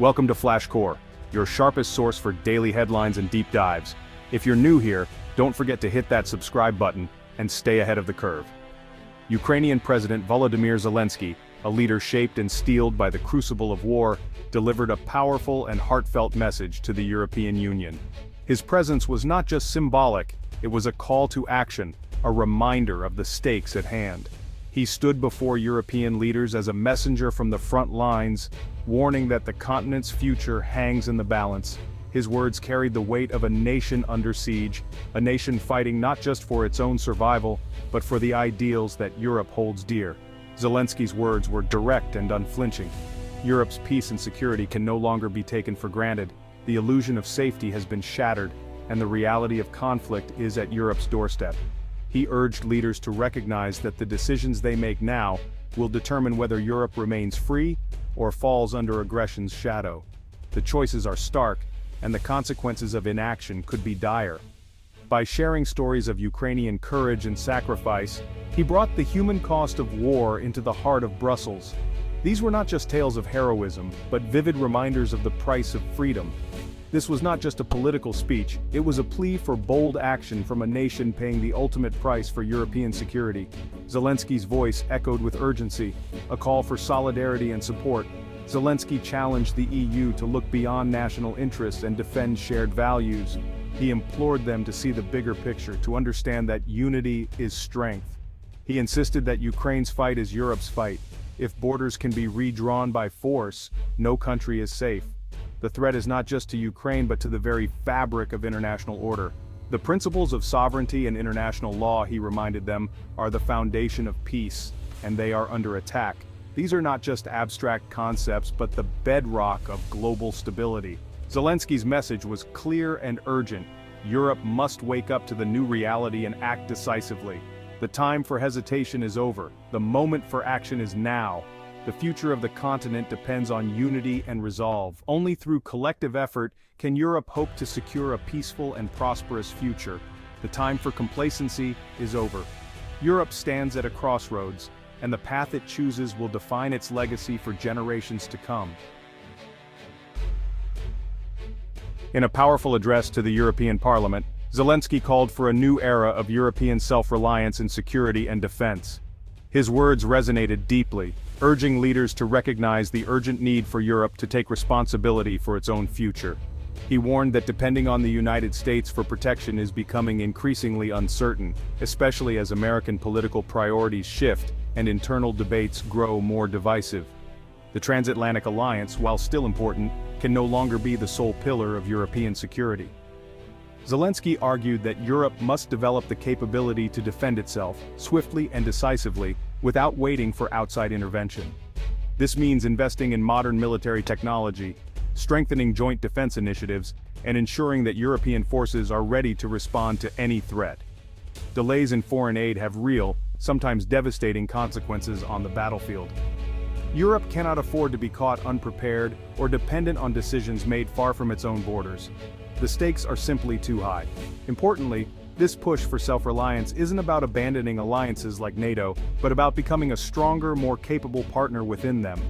Welcome to Flash Core, your sharpest source for daily headlines and deep dives. If you're new here, don't forget to hit that subscribe button and stay ahead of the curve. Ukrainian President Volodymyr Zelensky, a leader shaped and steeled by the crucible of war, delivered a powerful and heartfelt message to the European Union. His presence was not just symbolic, it was a call to action, a reminder of the stakes at hand. He stood before European leaders as a messenger from the front lines, warning that the continent's future hangs in the balance. His words carried the weight of a nation under siege, a nation fighting not just for its own survival, but for the ideals that Europe holds dear. Zelensky's words were direct and unflinching. Europe's peace and security can no longer be taken for granted. The illusion of safety has been shattered, and the reality of conflict is at Europe's doorstep. He urged leaders to recognize that the decisions they make now will determine whether Europe remains free or falls under aggression's shadow. The choices are stark, and the consequences of inaction could be dire. By sharing stories of Ukrainian courage and sacrifice, he brought the human cost of war into the heart of Brussels. These were not just tales of heroism, but vivid reminders of the price of freedom. This was not just a political speech, it was a plea for bold action from a nation paying the ultimate price for European security. Zelensky's voice echoed with urgency, a call for solidarity and support. Zelensky challenged the EU to look beyond national interests and defend shared values. He implored them to see the bigger picture, to understand that unity is strength. He insisted that Ukraine's fight is Europe's fight. If borders can be redrawn by force, no country is safe. The threat is not just to Ukraine but to the very fabric of international order. The principles of sovereignty and international law, he reminded them, are the foundation of peace, and they are under attack. These are not just abstract concepts but the bedrock of global stability. Zelensky's message was clear and urgent. Europe must wake up to the new reality and act decisively. The time for hesitation is over. The moment for action is now. The future of the continent depends on unity and resolve. Only through collective effort can Europe hope to secure a peaceful and prosperous future. The time for complacency is over. Europe stands at a crossroads, and the path it chooses will define its legacy for generations to come. In a powerful address to the European Parliament, Zelensky called for a new era of European self-reliance in security and defense. His words resonated deeply, urging leaders to recognize the urgent need for Europe to take responsibility for its own future. He warned that depending on the United States for protection is becoming increasingly uncertain, especially as American political priorities shift and internal debates grow more divisive. The transatlantic alliance, while still important, can no longer be the sole pillar of European security. Zelensky argued that Europe must develop the capability to defend itself, swiftly and decisively, without waiting for outside intervention. This means investing in modern military technology, strengthening joint defense initiatives, and ensuring that European forces are ready to respond to any threat. Delays in foreign aid have real, sometimes devastating consequences on the battlefield. Europe cannot afford to be caught unprepared or dependent on decisions made far from its own borders. The stakes are simply too high. Importantly, this push for self-reliance isn't about abandoning alliances like NATO, but about becoming a stronger, more capable partner within them.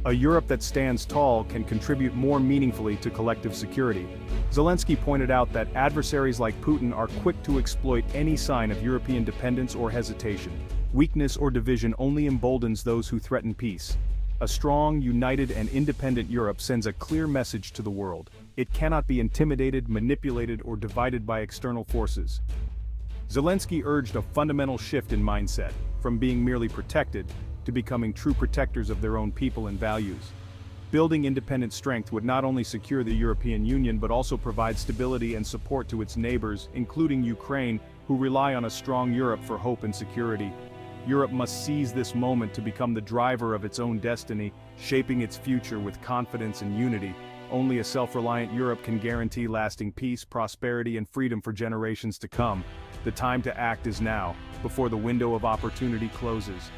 A Europe that stands tall can contribute more meaningfully to collective security. Zelensky pointed out that adversaries like Putin are quick to exploit any sign of European dependence or hesitation. Weakness or division only emboldens those who threaten peace. A strong, united, and independent Europe sends a clear message to the world. It cannot be intimidated, manipulated, or divided by external forces. Zelensky urged a fundamental shift in mindset, from being merely protected to becoming true protectors of their own people and values. Building independent strength would not only secure the European Union but also provide stability and support to its neighbors, including Ukraine, who rely on a strong Europe for hope and security. Europe must seize this moment to become the driver of its own destiny, shaping its future with confidence and unity. Only a self-reliant Europe can guarantee lasting peace, prosperity, and freedom for generations to come. The time to act is now, before the window of opportunity closes.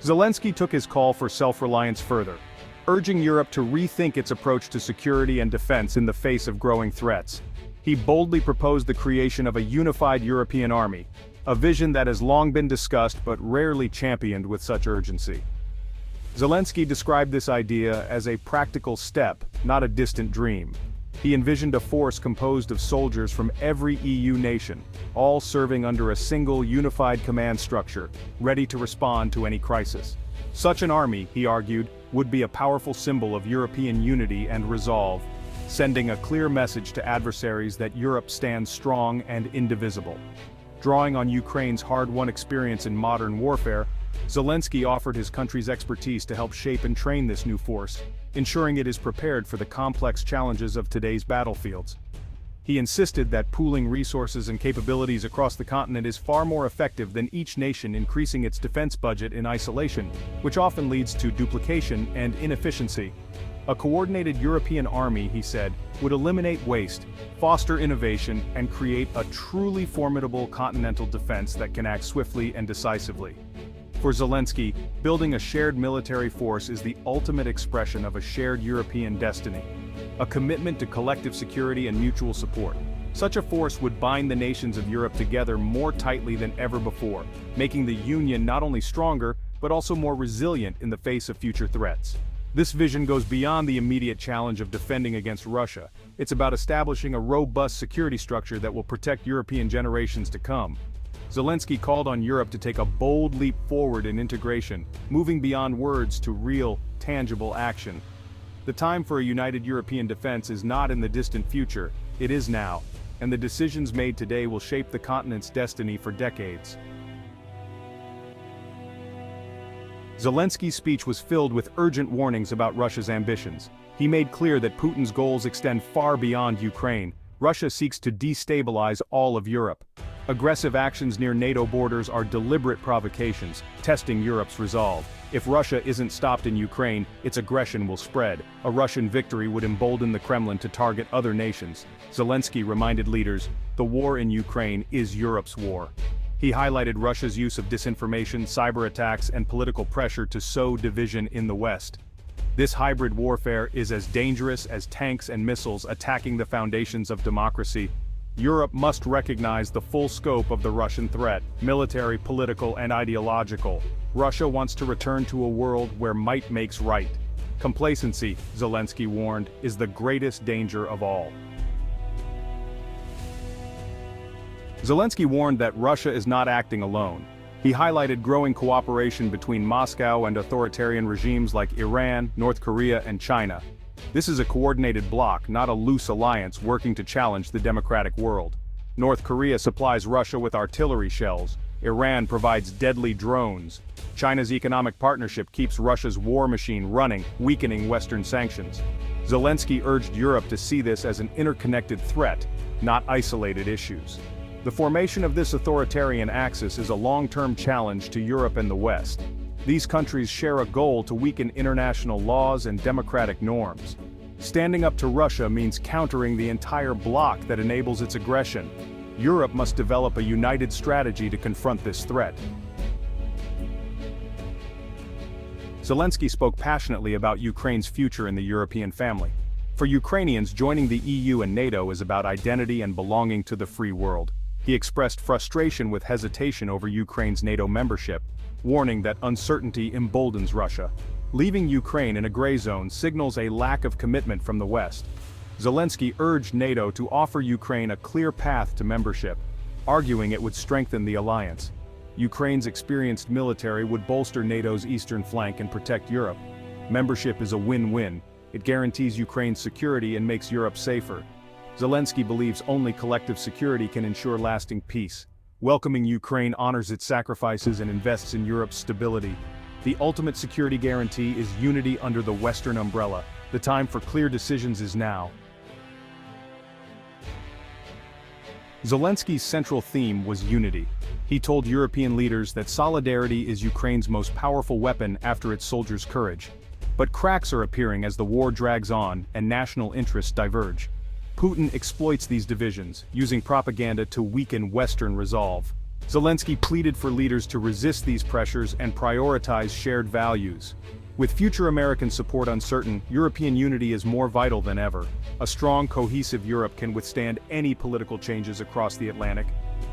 Zelensky took his call for self-reliance further, urging Europe to rethink its approach to security and defense in the face of growing threats. He boldly proposed the creation of a unified European army, a vision that has long been discussed but rarely championed with such urgency. Zelensky described this idea as a practical step, not a distant dream. He envisioned a force composed of soldiers from every EU nation, all serving under a single unified command structure, ready to respond to any crisis. Such an army, he argued, would be a powerful symbol of European unity and resolve, sending a clear message to adversaries that Europe stands strong and indivisible. Drawing on Ukraine's hard-won experience in modern warfare, Zelensky offered his country's expertise to help shape and train this new force, ensuring it is prepared for the complex challenges of today's battlefields. He insisted that pooling resources and capabilities across the continent is far more effective than each nation increasing its defense budget in isolation, which often leads to duplication and inefficiency. A coordinated European army, he said, would eliminate waste, foster innovation, and create a truly formidable continental defense that can act swiftly and decisively. For Zelensky, building a shared military force is the ultimate expression of a shared European destiny, a commitment to collective security and mutual support. Such a force would bind the nations of Europe together more tightly than ever before, making the Union not only stronger, but also more resilient in the face of future threats. This vision goes beyond the immediate challenge of defending against Russia. It's about establishing a robust security structure that will protect European generations to come. Zelensky called on Europe to take a bold leap forward in integration, moving beyond words to real, tangible action. The time for a united European defense is not in the distant future, it is now, and the decisions made today will shape the continent's destiny for decades. Zelensky's speech was filled with urgent warnings about Russia's ambitions. He made clear that Putin's goals extend far beyond Ukraine. Russia seeks to destabilize all of Europe. Aggressive actions near NATO borders are deliberate provocations, testing Europe's resolve. If Russia isn't stopped in Ukraine, its aggression will spread. A Russian victory would embolden the Kremlin to target other nations. Zelensky reminded leaders, the war in Ukraine is Europe's war. He highlighted Russia's use of disinformation, cyber attacks, and political pressure to sow division in the West. This hybrid warfare is as dangerous as tanks and missiles attacking the foundations of democracy. Europe must recognize the full scope of the Russian threat, military, political, and ideological. Russia wants to return to a world where might makes right. Complacency, Zelensky warned, is the greatest danger of all. Zelensky warned that Russia is not acting alone. He highlighted growing cooperation between Moscow and authoritarian regimes like Iran, North Korea, and China. This is a coordinated bloc, not a loose alliance working to challenge the democratic world. North Korea supplies Russia with artillery shells. Iran provides deadly drones. China's economic partnership keeps Russia's war machine running, weakening Western sanctions. Zelensky urged Europe to see this as an interconnected threat, not isolated issues. The formation of this authoritarian axis is a long-term challenge to Europe and the West. These countries share a goal to weaken international laws and democratic norms. Standing up to Russia means countering the entire bloc that enables its aggression. Europe must develop a united strategy to confront this threat. Zelensky spoke passionately about Ukraine's future in the European family. For Ukrainians, joining the EU and NATO is about identity and belonging to the free world. He expressed frustration with hesitation over Ukraine's NATO membership, warning that uncertainty emboldens Russia. Leaving Ukraine in a gray zone signals a lack of commitment from the West. Zelensky urged NATO to offer Ukraine a clear path to membership, arguing it would strengthen the alliance. Ukraine's experienced military would bolster NATO's eastern flank and protect Europe. Membership is a win-win. It guarantees Ukraine's security and makes Europe safer. Zelensky believes only collective security can ensure lasting peace. Welcoming Ukraine honors its sacrifices and invests in Europe's stability. The ultimate security guarantee is unity under the Western umbrella. The time for clear decisions is now. Zelensky's central theme was unity. He told European leaders that solidarity is Ukraine's most powerful weapon after its soldiers' courage. But cracks are appearing as the war drags on and national interests diverge. Putin exploits these divisions, using propaganda to weaken Western resolve. Zelensky pleaded for leaders to resist these pressures and prioritize shared values. With future American support uncertain, European unity is more vital than ever. A strong, cohesive Europe can withstand any political changes across the Atlantic.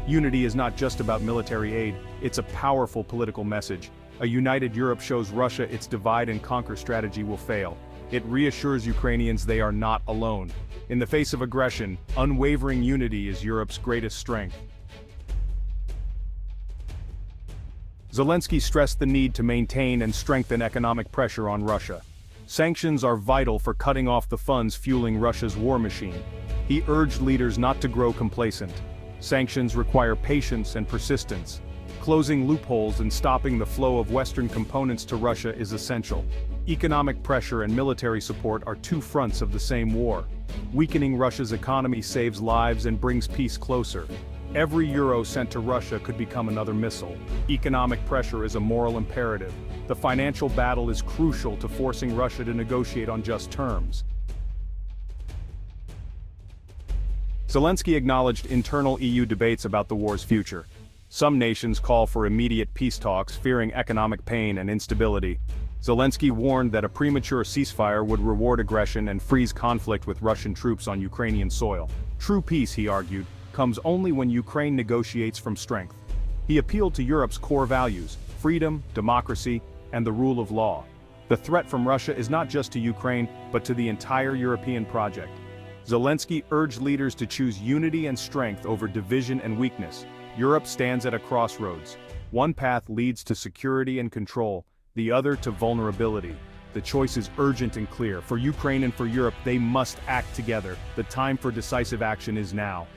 Unity is not just about military aid, it's a powerful political message, A united Europe shows Russia its divide-and-conquer strategy will fail. It reassures Ukrainians they are not alone. In the face of aggression, unwavering unity is Europe's greatest strength. Zelensky stressed the need to maintain and strengthen economic pressure on Russia. Sanctions are vital for cutting off the funds fueling Russia's war machine. He urged leaders not to grow complacent. Sanctions require patience and persistence. Closing loopholes and stopping the flow of Western components to Russia is essential. Economic pressure and military support are two fronts of the same war. Weakening Russia's economy saves lives and brings peace closer. Every euro sent to Russia could become another missile. Economic pressure is a moral imperative. The financial battle is crucial to forcing Russia to negotiate on just terms. Zelensky acknowledged internal EU debates about the war's future. Some nations call for immediate peace talks, fearing economic pain and instability. Zelensky warned that a premature ceasefire would reward aggression and freeze conflict with Russian troops on Ukrainian soil. True peace, he argued, comes only when Ukraine negotiates from strength. He appealed to Europe's core values: freedom, democracy, and the rule of law. The threat from Russia is not just to Ukraine, but to the entire European project. Zelensky urged leaders to choose unity and strength over division and weakness. Europe stands at a crossroads. One path leads to security and control, the other to vulnerability. The choice is urgent and clear. For Ukraine and for Europe, they must act together. The time for decisive action is now.